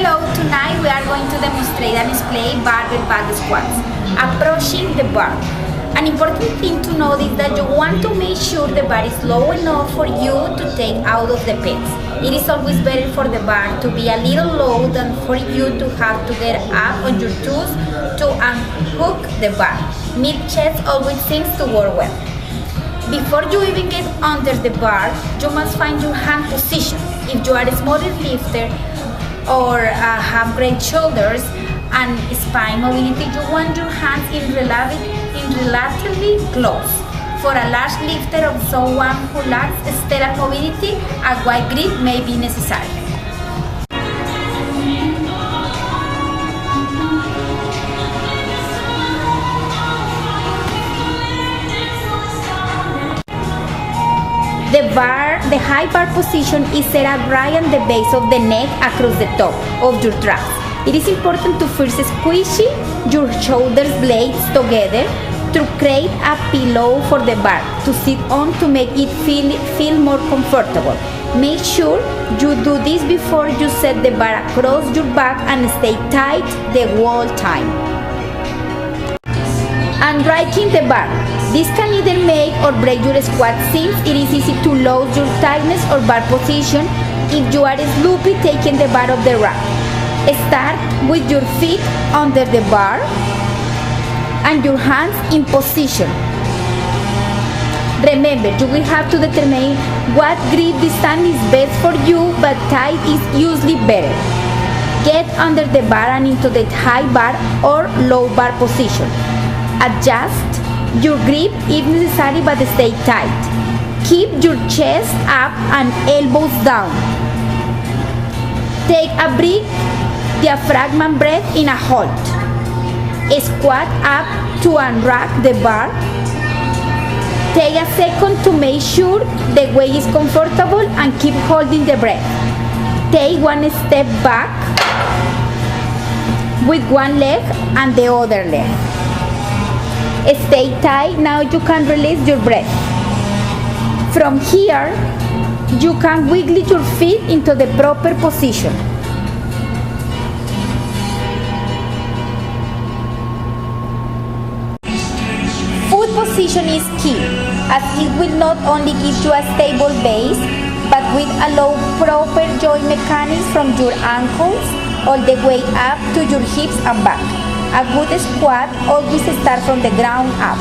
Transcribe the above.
Hello, tonight we are going to demonstrate and display barbell back squats. Approaching the bar. An important thing to note is that you want to make sure the bar is low enough for you to take out of the pins. It is always better for the bar to be a little low than for you to have to get up on your toes to unhook the bar. Mid-chest always seems to work well. Before you even get under the bar, you must find your hand position. If you are a smaller lifter or have great shoulders and spine mobility, you want your hands in relatively close. For a large lifter or someone who lacks stellar mobility, a wide grip may be necessary. The high bar position is set up right on the base of the neck across the top of your traps. It is important to first squeeze your shoulder blades together to create a pillow for the bar to sit on to make it feel more comfortable. Make sure you do this before you set the bar across your back and stay tight the whole time. Undragging the bar. This can either make or break your squat since it is easy to lose your tightness or bar position if you are sloopy taking the bar of the rack. Start with your feet under the bar and your hands in position. Remember, you will have to determine what grip distance is best for you, but tight is usually better. Get under the bar and into the high bar or low bar position. Adjust your grip if necessary, but stay tight. Keep your chest up and elbows down. Take a big diaphragm breath in a hold. Squat up to unrack the bar. Take a second to make sure the weight is comfortable and keep holding the breath. Take one step back with one leg and the other leg. Stay tight. Now you can release your breath. From here, you can wiggle your feet into the proper position. Foot position is key, as it will not only give you a stable base, but will allow proper joint mechanics from your ankles all the way up to your hips and back. A good squat always starts from the ground up.